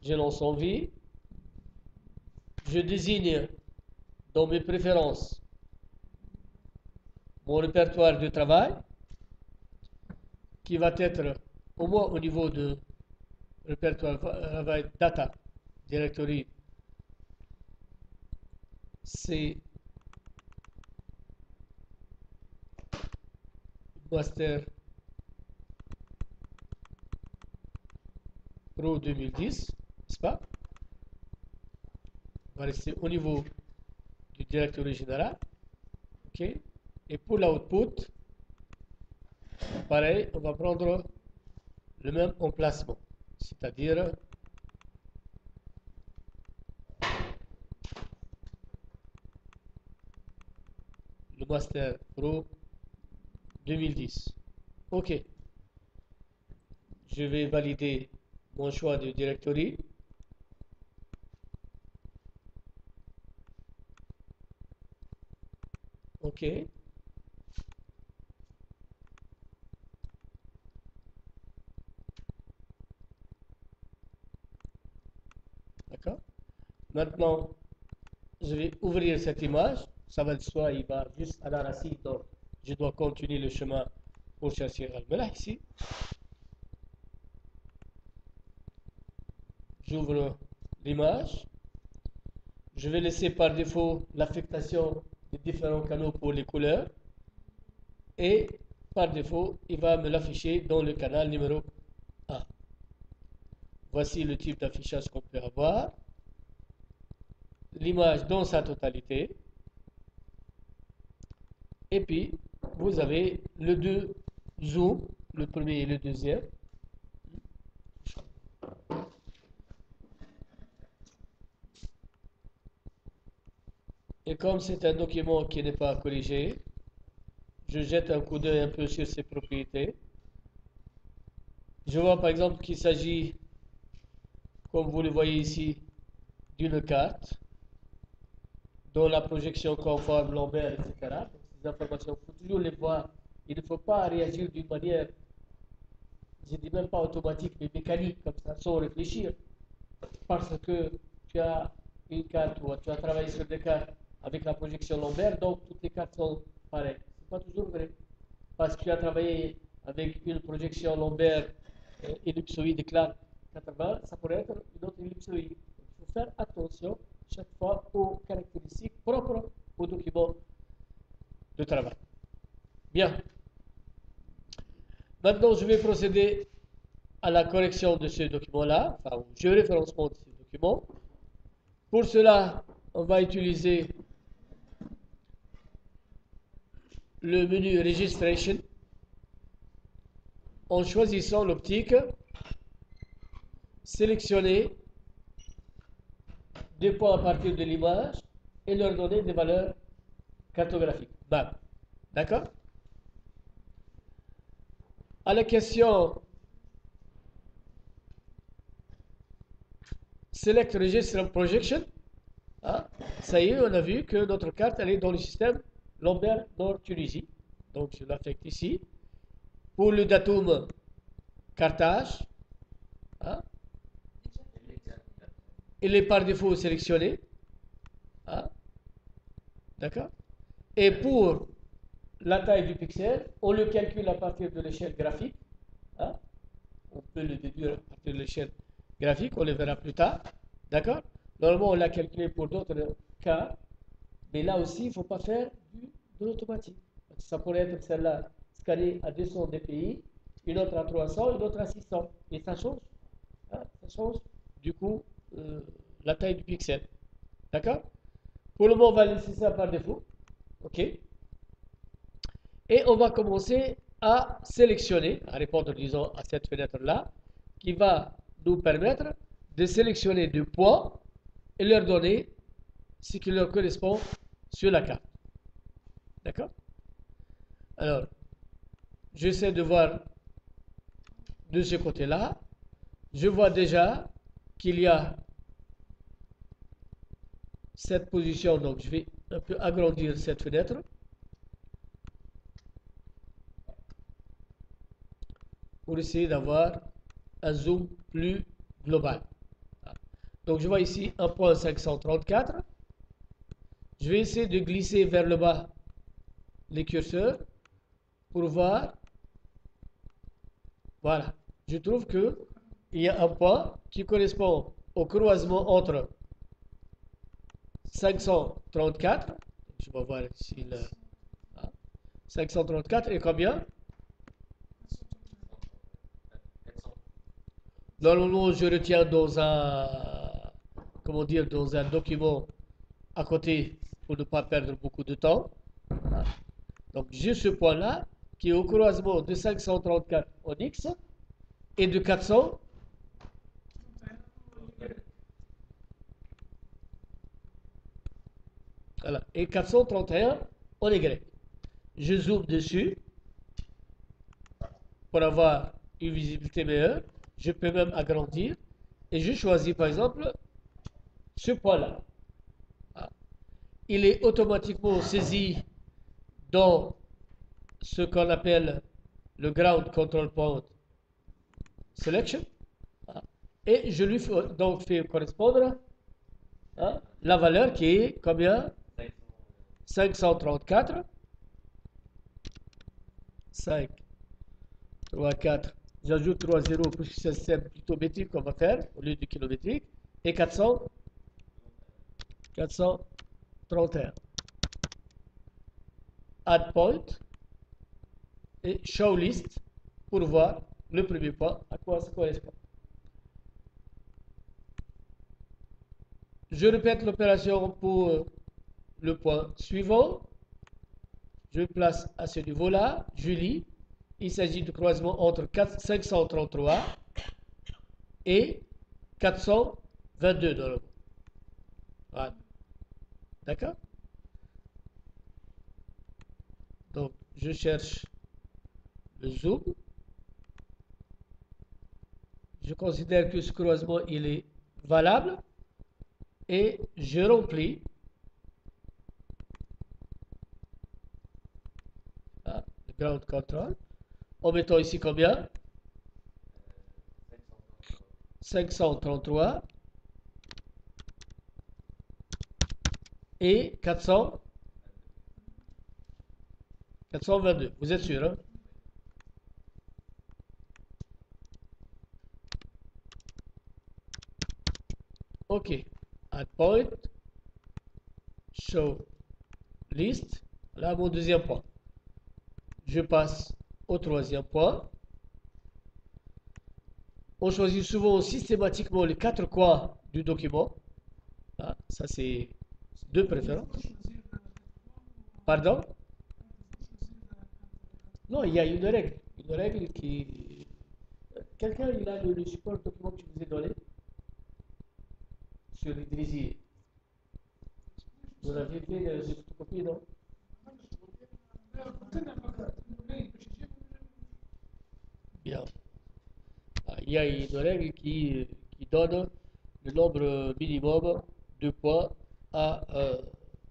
je lance envie, je désigne dans mes préférences mon répertoire de travail qui va être au moins au niveau de répertoire travail data directory, c'est Master Pro 2010, n'est-ce pas? On va rester au niveau du directory général. OK? Et pour l'output, pareil, on va prendre le même emplacement, c'est-à-dire le Master Pro 2010. OK. Je vais valider mon choix de directory. OK. D'accord. Maintenant, je vais ouvrir cette image. Ça va de soi, il va juste à la racine. Donc, je dois continuer le chemin pour chercher Al-Melah ici. J'ouvre l'image. Je vais laisser par défaut l'affectation des différents canaux pour les couleurs. Et par défaut, il va me l'afficher dans le canal numéro 1. Voici le type d'affichage qu'on peut avoir. L'image dans sa totalité. Et puis, vous avez le deux zooms, le premier et le deuxième. Et comme c'est un document qui n'est pas corrigé, je jette un coup d'œil un peu sur ses propriétés. Je vois par exemple qu'il s'agit, comme vous le voyez ici, d'une carte dont la projection conforme Lambert, etc. Donc, ces informations, il faut toujours les voir. Il ne faut pas réagir d'une manière, je ne dis même pas automatique, mais mécanique, comme ça, sans réfléchir. Parce que tu as une carte ou tu as travaillé sur des cartes avec la projection Lambert, donc toutes les cartes sont pareilles. Ce n'est pas toujours vrai. Parce que tu as travaillé avec une projection Lambert ellipsoïde classe 80, ça pourrait être une autre ellipsoïde. Il faut faire attention chaque fois aux caractéristiques propres au document de travail. Bien. Maintenant, je vais procéder à la correction de ce document-là, enfin au géoréférencement de ce document. Pour cela, on va utiliser le menu Registration en choisissant l'optique sélectionner des points à partir de l'image et leur donner des valeurs cartographiques. BAM. D'accord? À la question Select Register and Projection, hein, ça y est, on a vu que notre carte elle est dans le système Lambert Nord Tunisie. Donc je l'affecte ici. Pour le datum Carthage, hein, il est par défaut sélectionné. Hein, d'accord? Et pour la taille du pixel, on le calcule à partir de l'échelle graphique. Hein, on peut le déduire à partir de l'échelle graphique, on le verra plus tard. D'accord? Normalement, on l'a calculé pour d'autres cas, mais là aussi, il ne faut pas faire de l'automatique. Ça pourrait être celle-là scannée à 200 dpi, une autre à 300, une autre à 600. Et ça change. Hein, ça change, du coup, la taille du pixel. D'accord? Pour le moment, on va laisser ça par défaut. OK? Et on va commencer à sélectionner, à répondre, disons, à cette fenêtre-là, qui va nous permettre de sélectionner deux points et leur donner ce qui leur correspond sur la carte. D'accord? Alors, j'essaie de voir de ce côté-là. Je vois déjà qu'il y a cette position, donc je vais un peu agrandir cette fenêtre. Pour essayer d'avoir un zoom plus global. Donc je vois ici un point 534. Je vais essayer de glisser vers le bas les curseurs pour voir. Voilà. Je trouve que il y a un point qui correspond au croisement entre 534. Je vais voir ici le 534 et combien? Normalement, je retiens dans un, comment dire, dans un document à côté pour ne pas perdre beaucoup de temps. Donc, j'ai ce point-là qui est au croisement de 534 en X et de 400. Voilà, et 431 en Y. Je zoome dessus pour avoir une visibilité meilleure. Je peux même agrandir. Et je choisis par exemple ce point-là. Il est automatiquement saisi dans ce qu'on appelle le Ground Control Point Selection. Et je lui donc fais correspondre la valeur qui est combien? 534. 5, 3, 4. J'ajoute 3 zéros pour que c'est un système plutôt métrique qu'on va faire au lieu du kilométrique. Et 431. Add point et show list pour voir le premier point à quoi ça correspond. Je répète l'opération pour le point suivant. Je place à ce niveau-là, je lis. Il s'agit de croisement entre 533 et 422 dans le monde. Voilà. D'accord? Donc, je cherche le zoom. Je considère que ce croisement, il est valable. Et je remplis le ground control en mettant ici combien? 533 et 422. Vous êtes sûr, hein? OK. Add point. Show list. Là, mon deuxième point. Je passe au troisième point. On choisit souvent systématiquement les 4 coins du document. Ah, ça, c'est de préférence. Pardon? Non, il y a une règle. Une règle qui. Quelqu'un, il a le support document que je vous ai donné sur l'hydrésie. Vous l'avez fait les photocopies, non? Bien. Il y a une règle qui donne le nombre minimum de points à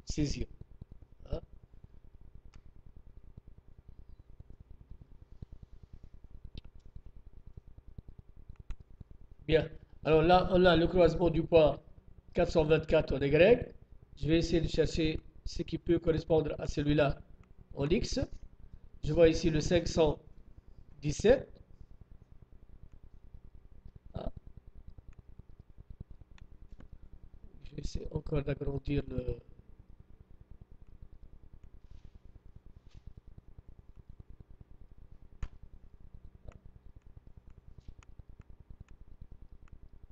saisir. Hein? Bien. Alors là, on a le croisement du point 424 en Y. Je vais essayer de chercher ce qui peut correspondre à celui-là en X. Je vois ici le 517. Je vais essayer encore d'agrandir le.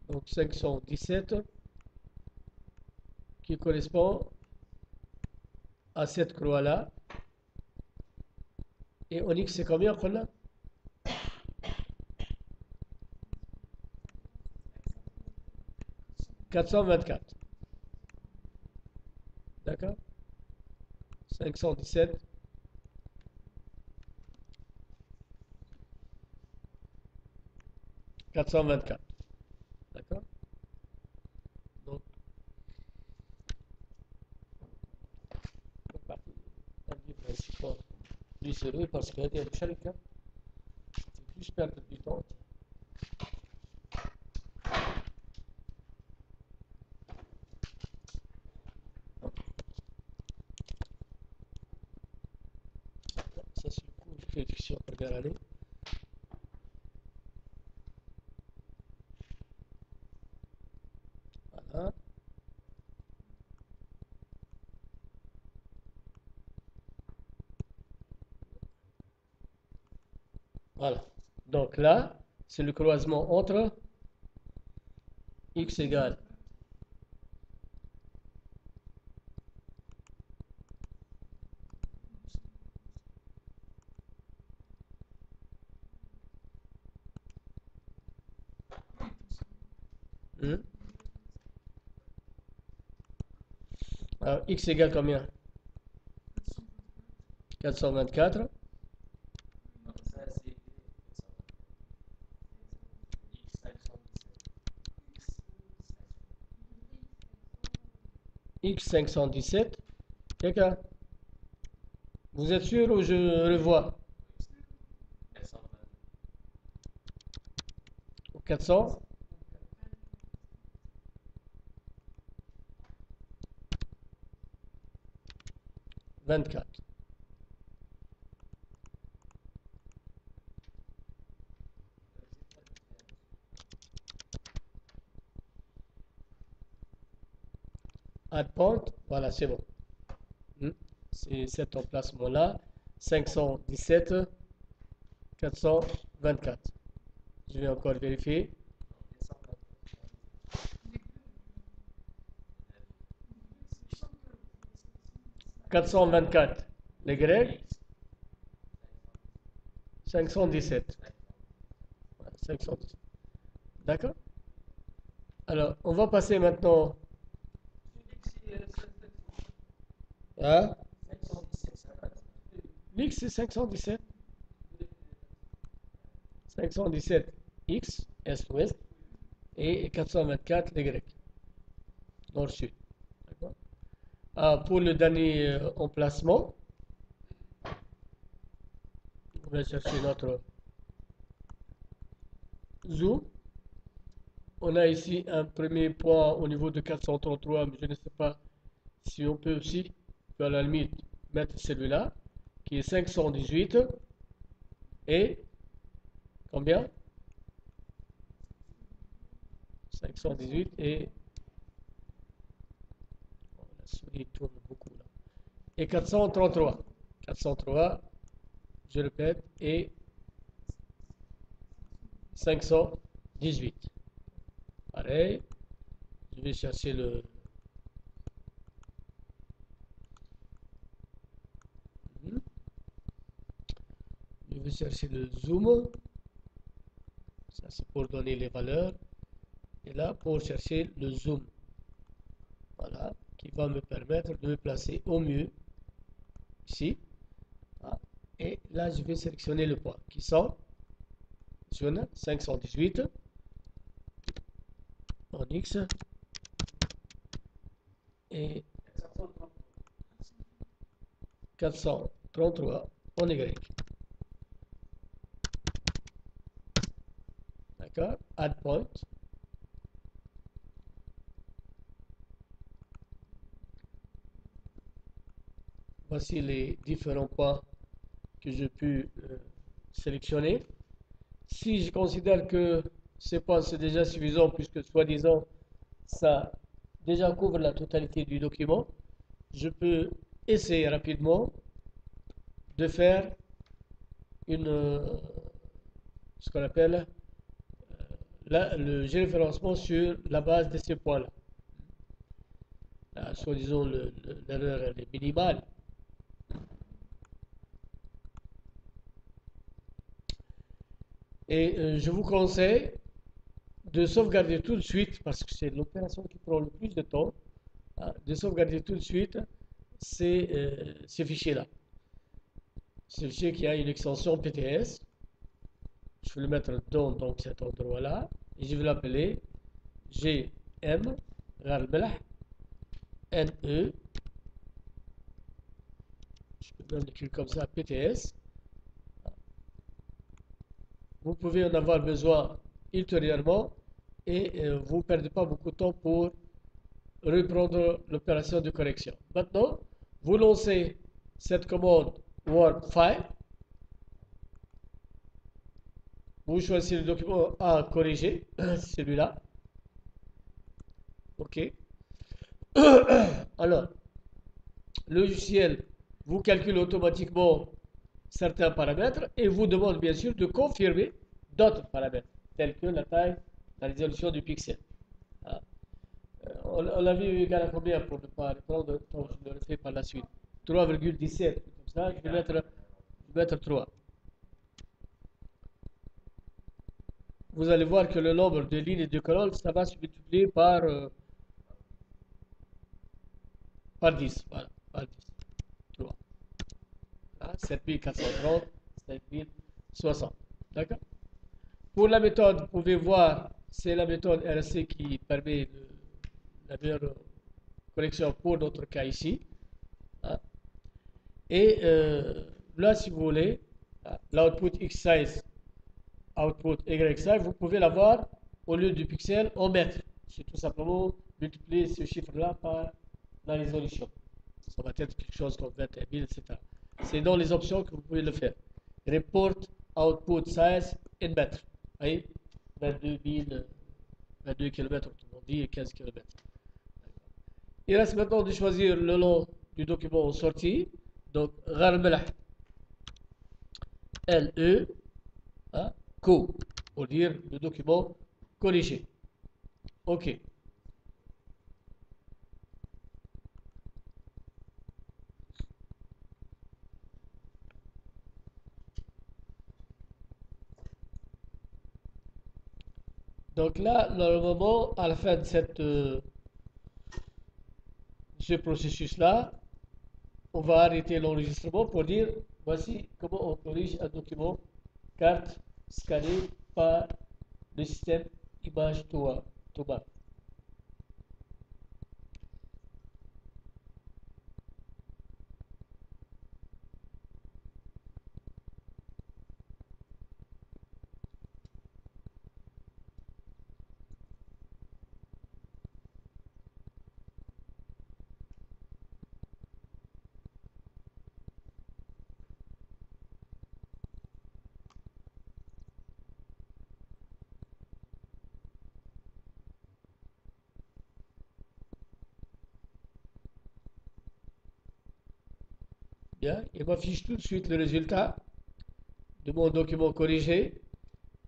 Donc 517 qui correspond à cette croix-là. Et en X, c'est combien qu'on a? 424. D'accord? 517. « 424. D'accord? Donc, plus sérieux parce qu'il y a des charica. C'est juste perdre du temps. réduction première année. Voilà. Voilà. Donc là, c'est le croisement entre x égale hmm. Alors, x égale combien? 424. X 517. Quelqu'un? Vous êtes sûr ou je revois? 400. Vingt-quatre. Add point, voilà, c'est bon. C'est cet emplacement-là. 517, 424. Je vais encore vérifier. 424. Les Grecs. 517. Voilà, 517. D'accord? Alors, on va passer maintenant à l'X, c'est 517. 517 X, Est-Ouest, et 424 les Grecs, Nord-Sud. D'accord? Pour le dernier emplacement, on va chercher notre zoom. On a ici un premier point au niveau de 433, mais je ne sais pas si on peut aussi, à la limite, mettre celui-là, qui est 518 et combien? 518 et oh, la souris tourne beaucoup là. Et 433. 403, je répète, et 518. Pareil, je vais chercher le... Je vais chercher le zoom. Ça, c'est pour donner les valeurs. Et là, pour chercher le zoom. Voilà, qui va me permettre de me placer au mieux ici. Ah, et là, je vais sélectionner le point qui sont zone 518 en X et 433 en Y. D'accord? Add point. Voici les différents points que j'ai pu sélectionner. Si je considère que ces points c'est déjà suffisant puisque soi-disant ça déjà couvre la totalité du document, je peux essayer rapidement de faire ce qu'on appelle le géoférencement sur la base de ces points-là. Soi-disant l'erreur est minimale. Et je vous conseille de sauvegarder tout de suite, parce que c'est l'opération qui prend le plus de temps, de sauvegarder tout de suite ces fichiers-là. Ce fichier qui a une extension PTS. Je vais le mettre dans donc, cet endroit-là, et je vais l'appeler GM NE. Je peux même l'écrire comme ça, PTS. Vous pouvez en avoir besoin ultérieurement et vous ne perdez pas beaucoup de temps pour reprendre l'opération de correction. Maintenant, vous lancez cette commande Word File Vous choisissez le document à corriger, celui-là. OK. Alors, le logiciel vous calcule automatiquement certains paramètres et vous demande bien sûr de confirmer d'autres paramètres, tels que la taille, la résolution du pixel. Ah. On l'a vu égal à combien pour ne pas répondre, donc je le refais par la suite. 3,17, comme ça, je vais mettre 3. Vous allez voir que le nombre de lignes et de colonnes, ça va se multiplier par 10. Voilà, par 10. 3. 7430, 5060. D'accord? Pour la méthode, vous pouvez voir, c'est la méthode RSC qui permet la meilleure correction pour notre cas ici. Hein. Et là, si vous voulez, l'output X size, output Y size, vous pouvez l'avoir au lieu du pixel en mètres. C'est tout simplement multiplier ce chiffre-là par la résolution. Ça va être quelque chose comme 21 000, etc. C'est dans les options que vous pouvez le faire. Report output size in mètres. Vous voyez, 22 km, autrement dit, et 15 km. Il reste maintenant de choisir le nom du document sorti. Donc, Gharmelah, LE, Co, pour dire le document corrigé. OK. Donc là, normalement, à la fin de ce processus-là, on va arrêter l'enregistrement pour dire voici comment on corrige un document carte scannée par le système image TOA. Bien, il m'affiche tout de suite le résultat de mon document corrigé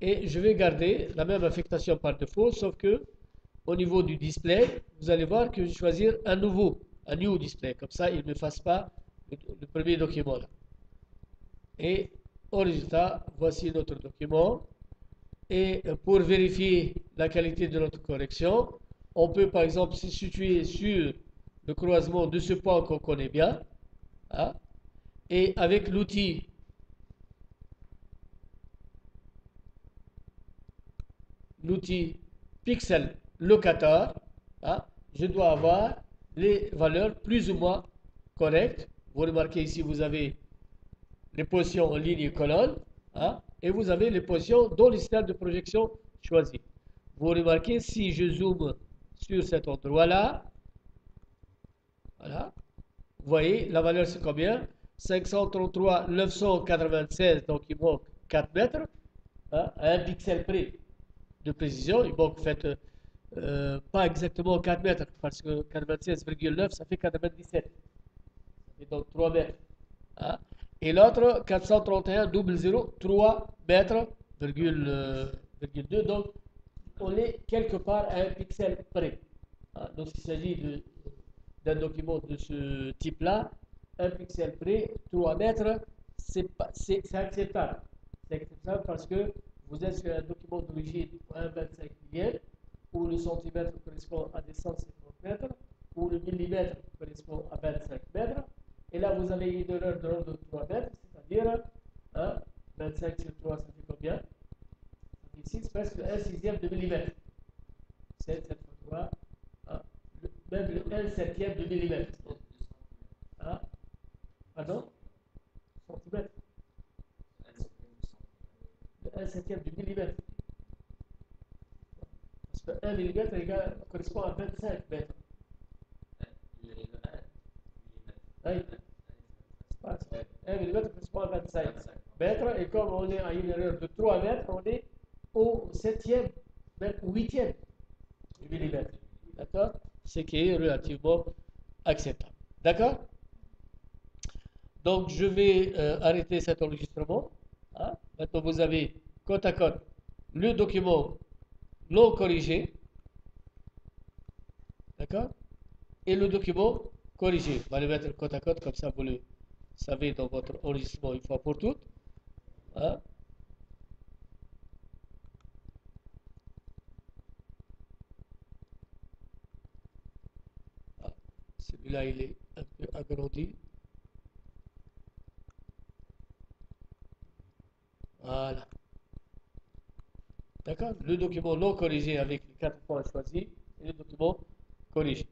et je vais garder la même affectation par défaut, sauf que au niveau du display, vous allez voir que je vais choisir un new display, comme ça il ne m'efface pas le premier document là. Et au résultat, voici notre document. Et pour vérifier la qualité de notre correction, on peut par exemple se situer sur le croisement de ce point qu'on connaît bien, hein, et avec l'outil pixel locator, hein, je dois avoir les valeurs plus ou moins correctes. Vous remarquez ici, vous avez les positions en ligne et colonne, hein, et vous avez les positions dans le système de projection choisi. Vous remarquez, si je zoome sur cet endroit-là, voilà, vous voyez, la valeur c'est combien? 533 996, donc il manque 4 mètres, hein, à 1 pixel près de précision. Il manque, en fait, pas exactement 4 mètres, parce que 96,9, ça fait 97. Ça fait donc 3 mètres. Hein. Et l'autre, 431 003 3 mètres, virgule 2. Donc, on est quelque part à 1 pixel près. Hein. Donc, il s'agit d'un document de ce type-là, 1 pixel près, 3 mètres, c'est acceptable. C'est acceptable parce que vous êtes sur un document d'origine 1,25 millième, où le centimètre correspond à des 150 mètres, où le millimètre correspond à 25 mètres. Et là, vous avez une erreur de l'ordre de 3 mètres, c'est-à-dire 25 sur 3, ça fait combien? Ça fait 6, presque 1 sixième de millimètre. C'est cette fois-là, même le 1 septième de millimètre. Hein? Pardon? Centimètre. Le 1 septième de millimètre. Parce que 1 millimètre correspond à 25 mètres. Oui. 1 millimètre correspond à 25. mètres. Et comme on est à une erreur de 3 mètres, on est au 7e, même 8e du millimètre. D'accord? Ce qui est relativement acceptable. D'accord? Donc, je vais arrêter cet enregistrement. Hein? Maintenant, vous avez côte à côte le document non corrigé. D'accord? Et le document corrigé. On va le mettre côte à côte, comme ça vous le savez dans votre enregistrement une fois pour toutes. Hein? Ah, celui-là, il est un peu agrandi. Voilà. D'accord? Le document non corrigé avec les 4 points choisis et le document corrigé.